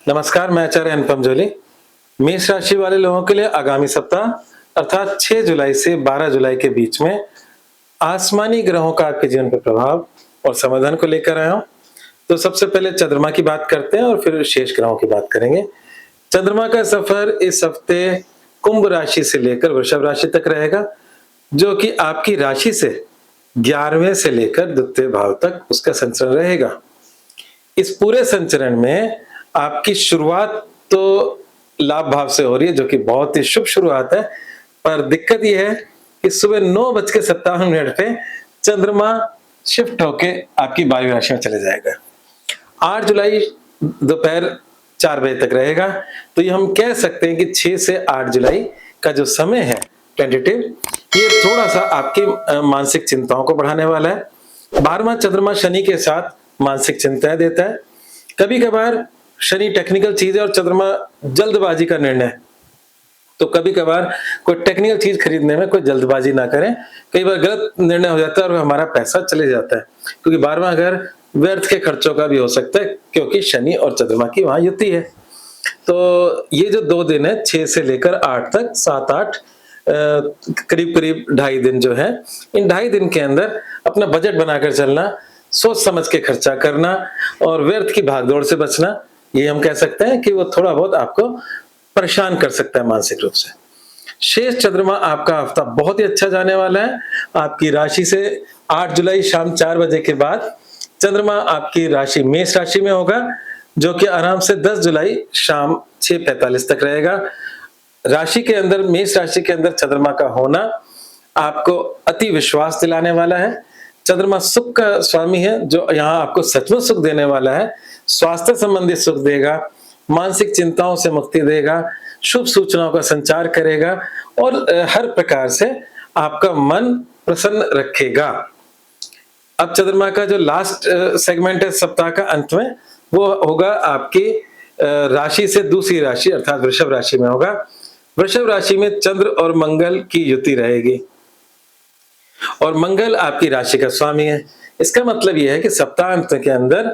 नमस्कार, मैं आचार्य अनुपम जोली। मेष राशि वाले लोगों के लिए आगामी सप्ताह अर्थात 6 जुलाई से 12 जुलाई के बीच में आसमानी ग्रहों का आपके जीवन पर प्रभाव और समाधान को लेकर आया हूं। तो सबसे पहले चंद्रमा की बात करते हैं और फिर शेष ग्रहों की बात करेंगे। चंद्रमा का सफर इस हफ्ते कुंभ राशि से लेकर वृषभ राशि तक रहेगा, जो कि आपकी राशि से 11वें से लेकर द्वितीय भाव तक उसका संचरण रहेगा। इस पूरे संचरण में आपकी शुरुआत तो लाभ भाव से हो रही है, जो कि बहुत ही शुभ शुरुआत है। पर दिक्कत यह है कि सुबह 9:57 पे चंद्रमा शिफ्ट होके आपकी वायु राशि में चले जाएगा। 8 जुलाई दोपहर 4 बजे तक रहेगा। तो ये हम कह सकते हैं कि 6 से 8 जुलाई का जो समय है टेंटेटिव, ये थोड़ा सा आपकी मानसिक चिंताओं को बढ़ाने वाला है। 12वां चंद्रमा शनि के साथ मानसिक चिंताएं देता है। कभी कभार शनि टेक्निकल चीज है और चंद्रमा जल्दबाजी का निर्णय। तो कभी कभार कोई टेक्निकल चीज खरीदने में कोई जल्दबाजी ना करें। कई बार गलत निर्णय हो जाता है और हमारा पैसा चले जाता है, क्योंकि 12वां घर व्यर्थ के खर्चों का भी हो सकता है, क्योंकि शनि और चंद्रमा की वहां युति है। तो ये जो 2 दिन है 6 से लेकर 8 तक, 7-8 करीब करीब 2.5 दिन जो है, इन 2.5 दिन के अंदर अपना बजट बनाकर चलना, सोच समझ के खर्चा करना और व्यर्थ की भागदौड़ से बचना, ये हम कह सकते हैं कि वो थोड़ा बहुत आपको परेशान कर सकता है मानसिक रूप से। शेष चंद्रमा आपका हफ्ता बहुत ही अच्छा जाने वाला है। आपकी राशि से 8 जुलाई शाम 4 बजे के बाद चंद्रमा आपकी राशि मेष राशि में होगा, जो कि आराम से 10 जुलाई शाम 6:45 तक रहेगा। राशि के अंदर, मेष राशि के अंदर चंद्रमा का होना आपको अति विश्वास दिलाने वाला है। चंद्रमा सुख का स्वामी है, जो यहाँ आपको सचमुच सुख देने वाला है। स्वास्थ्य संबंधी सुख देगा, मानसिक चिंताओं से मुक्ति देगा, शुभ सूचनाओं का संचार करेगा और हर प्रकार से आपका मन प्रसन्न रखेगा। अब चंद्रमा का जो लास्ट सेगमेंट है सप्ताह का अंत में, वो होगा आपकी राशि से दूसरी राशि अर्थात वृषभ राशि में होगा। वृषभ राशि में चंद्र और मंगल की युति रहेगी और मंगल आपकी राशि का स्वामी है। इसका मतलब यह है कि सप्ताहांत के अंदर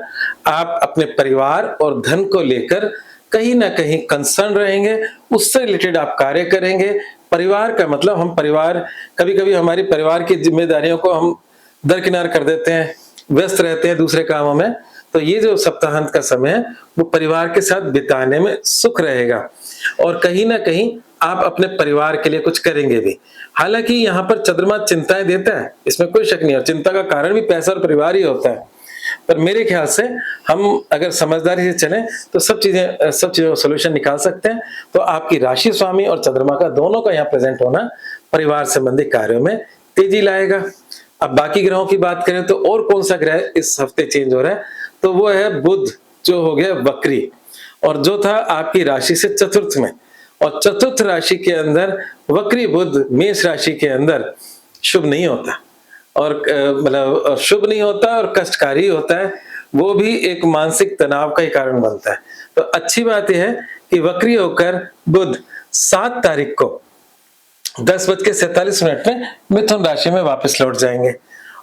आप अपने परिवार और धन को लेकर कहीं ना कहीं कंसर्न रहेंगे, उससे रिलेटेड आप कार्य करेंगे। परिवार का मतलब, हम परिवार, कभी कभी हमारी परिवार की जिम्मेदारियों को हम दरकिनार कर देते हैं, व्यस्त रहते हैं दूसरे कामों में। तो ये जो सप्ताहांत का समय है वो परिवार के साथ बिताने में सुख रहेगा और कहीं ना कहीं आप अपने परिवार के लिए कुछ करेंगे भी। हालांकि यहाँ पर चंद्रमा चिंताएं देता है, इसमें कोई शक नहीं है, और चिंता का कारण भी पैसा और परिवार ही होता है। पर मेरे ख्याल से हम अगर समझदारी से चलें तो सब चीजों का सोल्यूशन निकाल सकते हैं। तो आपकी राशि स्वामी और चंद्रमा का दोनों का यहाँ प्रेजेंट होना परिवार संबंधी कार्यों में तेजी लाएगा। अब बाकी ग्रहों की बात करें तो और कौन सा ग्रह इस हफ्ते चेंज हो रहा है, तो वो है बुध, जो हो गया वक्री और जो था आपकी राशि से चतुर्थ में। और चतुर्थ राशि के अंदर वक्री बुध मेष राशि के अंदर शुभ नहीं होता और मतलब शुभ नहीं होता और कष्टकारी होता है। वो भी एक मानसिक तनाव का ही कारण बनता है। तो अच्छी बात यह है कि वक्री होकर बुध 7 तारीख को 10:47 में मिथुन राशि में वापस लौट जाएंगे।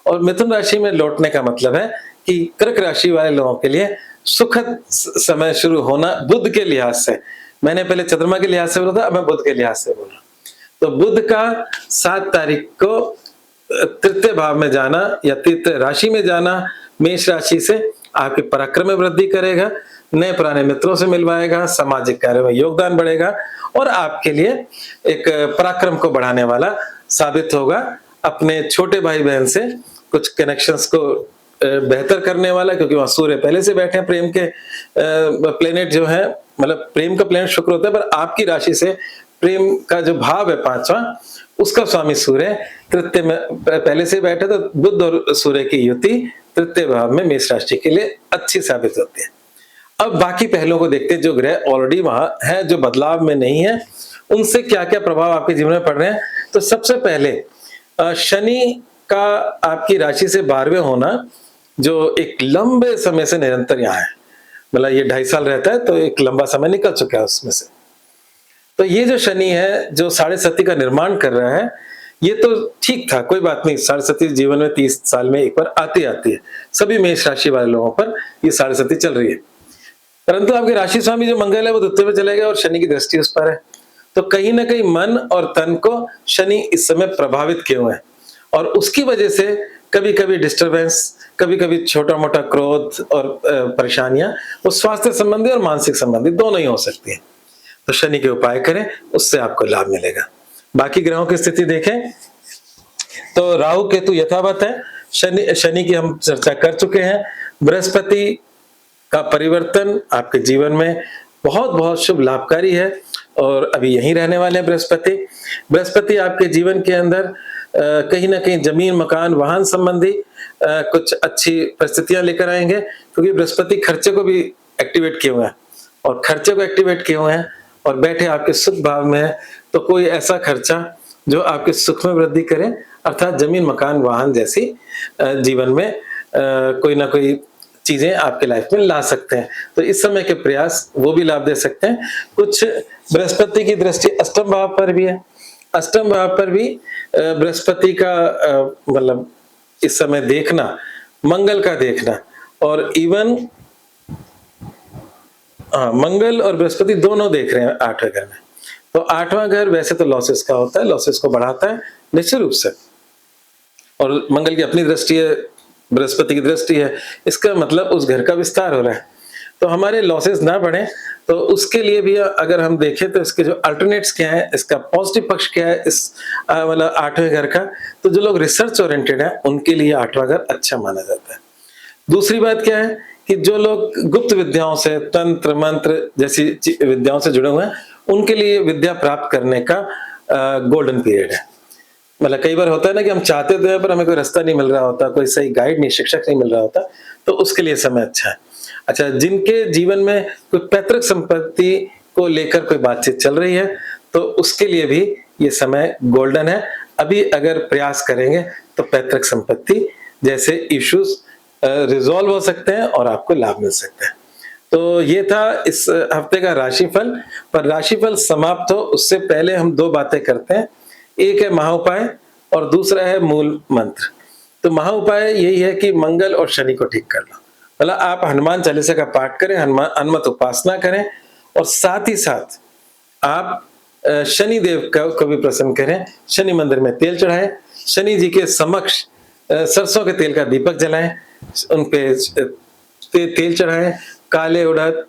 और मिथुन राशि में लौटने का मतलब है कि कर्क राशि वाले लोगों के लिए सुखद समय शुरू होना बुध के लिहाज से। मैंने पहले चंद्रमा के लिहाज से बोला था, अब मैं बुध के लिहाज से बोल रहा हूं। तो बुध का 7 तारीख को तृतीय भाव में जाना या तृतीय राशि में जाना मेष राशि से आपके पराक्रम में वृद्धि करेगा, नए पुराने मित्रों से मिलवाएगा, सामाजिक कार्यों में योगदान बढ़ेगा और आपके लिए एक पराक्रम को बढ़ाने वाला साबित होगा। अपने छोटे भाई बहन से कुछ कनेक्शंस को बेहतर करने वाला, क्योंकि वहां सूर्य पहले से बैठे हैं। प्रेम के प्लेनेट जो है, मतलब प्रेम का प्लेनेट शुक्र होता है, पर आपकी राशि से प्रेम का जो भाव है 5वां, उसका स्वामी सूर्य तृतीय में पहले से बैठा। तो बुध और सूर्य की युति तृतीय भाव में मेष राशि के लिए अच्छी साबित होती है। अब बाकी पहलुओं को देखते हैं, जो ग्रह ऑलरेडी वहां है, जो बदलाव में नहीं है, उनसे क्या क्या प्रभाव आपके जीवन में पड़ रहे हैं। तो सबसे पहले शनि का आपकी राशि से 12वें होना, जो एक लंबे समय से निरंतर यहाँ है, मतलब ये 2.5 साल रहता है, तो एक लंबा समय निकल चुका है उसमें से। तो ये जो शनि है जो 7.5 का निर्माण कर रहा है, ये तो ठीक था, कोई बात नहीं। 7.5 जीवन में 30 साल में एक बार आती है। सभी मेष राशि वाले लोगों पर ये 7.5 चल रही है। परंतु आपके राशि स्वामी जो मंगल है वो द्वितीय में चले गए और शनि की दृष्टि उस पर है। तो कहीं ना कहीं मन और तन को शनि इस समय प्रभावित किए हुए हैं और उसकी वजह से कभी कभी डिस्टरबेंस, कभी कभी छोटा मोटा क्रोध और परेशानियां वो स्वास्थ्य संबंधी और मानसिक संबंधी दोनों ही हो सकती है। तो शनि के उपाय करें, उससे आपको लाभ मिलेगा। बाकी ग्रहों की स्थिति देखें तो राहु केतु यथावत है। शनि की हम चर्चा कर चुके हैं। बृहस्पति का परिवर्तन आपके जीवन में बहुत बहुत शुभ लाभकारी है और अभी यहीं रहने वाले हैं बृहस्पति आपके जीवन के अंदर कहीं ना कहीं जमीन, मकान, वाहन संबंधी कुछ अच्छी परिस्थितियां लेकर आएंगे, क्योंकि बृहस्पति खर्चे को भी एक्टिवेट किए हुए हैं और खर्चे को एक्टिवेट किए हुए हैं और बैठे आपके सुख भाव में है। तो कोई ऐसा खर्चा जो आपके सुख में वृद्धि करे, अर्थात जमीन, मकान, वाहन जैसी जीवन में कोई ना कोई चीजें आपके लाइफ में ला सकते हैं। तो इस समय के प्रयास वो भी लाभ दे सकते हैं। कुछ बृहस्पति की दृष्टि अष्टम भाव पर भी है। अष्टम भाव पर भी बृहस्पति का मतलब इस समय देखना, मंगल का देखना और इवन मंगल और बृहस्पति दोनों देख रहे हैं 8वें घर में। तो 8वां घर वैसे तो लॉसेस का होता है, लॉसेस को बढ़ाता है निश्चित रूप से, और मंगल की अपनी दृष्टि है, बृहस्पति की दृष्टि है, इसका मतलब उस घर का विस्तार हो रहा है। तो हमारे लॉसेस ना बढ़े, तो उसके लिए भी अगर हम देखें तो इसके जो अल्टरनेट्स क्या है, इसका पॉजिटिव पक्ष क्या है इस मतलब 8वें घर का, तो जो लोग रिसर्च ओरिएंटेड है उनके लिए 8वां घर अच्छा माना जाता है। दूसरी बात क्या है कि जो लोग गुप्त विद्याओं से, तंत्र मंत्र जैसी विद्याओं से जुड़े हुए हैं, उनके लिए विद्या प्राप्त करने का गोल्डन पीरियड है। मतलब कई बार होता है ना कि हम चाहते तो हैं पर हमें कोई रास्ता नहीं मिल रहा होता, कोई सही गाइड नहीं, शिक्षक नहीं मिल रहा होता, तो उसके लिए समय अच्छा है। अच्छा, जिनके जीवन में कोई पैतृक संपत्ति को लेकर कोई बातचीत चल रही है तो उसके लिए भी ये समय गोल्डन है। अभी अगर प्रयास करेंगे तो पैतृक संपत्ति जैसे इश्यूज रिजॉल्व हो सकते हैं और आपको लाभ मिल सकता है। तो ये था इस हफ्ते का राशिफल। पर राशिफल समाप्त हो उससे पहले हम दो बातें करते हैं। एक है महाउपाय और दूसरा है मूल मंत्र। तो महाउपाय यही है कि मंगल और शनि को ठीक कर लो। मतलब आप हनुमान चालीसा का पाठ करें, हनुमत उपासना करें और साथ ही साथ आप शनि देव को भी प्रसन्न करें। शनि मंदिर में तेल चढ़ाएं, शनि जी के समक्ष सरसों के तेल का दीपक जलाएं, उन पे तेल चढ़ाएं, काले उड़द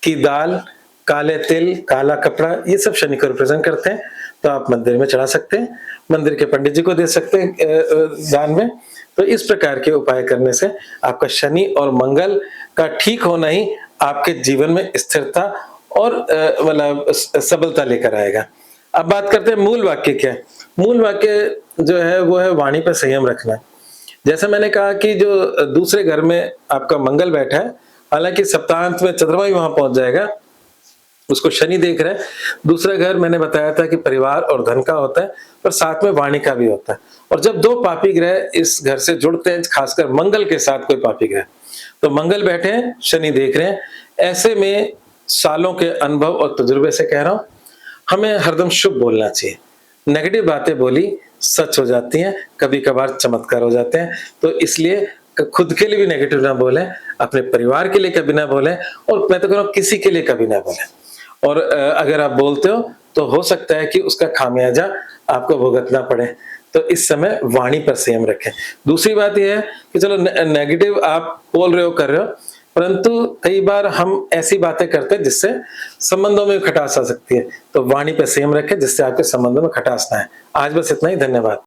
की दाल, काले तिल, काला कपड़ा, ये सब शनि को रिप्रेजेंट करते हैं। तो आप मंदिर में चढ़ा सकते हैं, मंदिर के पंडित जी को दे सकते हैं दान में। तो इस प्रकार के उपाय करने से आपका शनि और मंगल का ठीक होना ही आपके जीवन में स्थिरता और मतलब सबलता लेकर आएगा। अब बात करते हैं मूल वाक्य क्या है। मूल वाक्य जो है वो है वाणी पर संयम रखना। जैसा मैंने कहा कि जो दूसरे घर में आपका मंगल बैठा है, हालांकि सप्ताहांत में चंद्रमा भी वहां पहुंच जाएगा, उसको शनि देख रहे हैं। दूसरा घर मैंने बताया था कि परिवार और धन का होता है, पर साथ में वाणी का भी होता है। और जब दो पापी ग्रह इस घर से जुड़ते हैं, खासकर मंगल के साथ कोई पापी ग्रह, तो मंगल बैठे हैं, शनि देख रहे हैं। ऐसे में सालों के अनुभव और तजुर्बे से कह रहा हूं, हमें हरदम शुभ बोलना चाहिए। नेगेटिव बातें बोली सच हो जाती हैं, कभी कभार चमत्कार हो जाते हैं। तो इसलिए खुद के लिए भी नेगेटिव ना बोलें, अपने परिवार के लिए कभी ना बोलें, और मैं तो कह रहा हूं किसी के लिए कभी ना बोलें। और अगर आप बोलते हो तो हो सकता है कि उसका खामियाजा आपको भुगतना पड़े। तो इस समय वाणी पर संयम रखें। दूसरी बात यह है कि चलो नेगेटिव आप बोल रहे हो, कर रहे हो, परंतु कई बार हम ऐसी बातें करते हैं जिससे संबंधों में खटास आ सकती है। तो वाणी पर संयम रखें जिससे आपके संबंधों में खटास ना आए। आज बस इतना ही, धन्यवाद।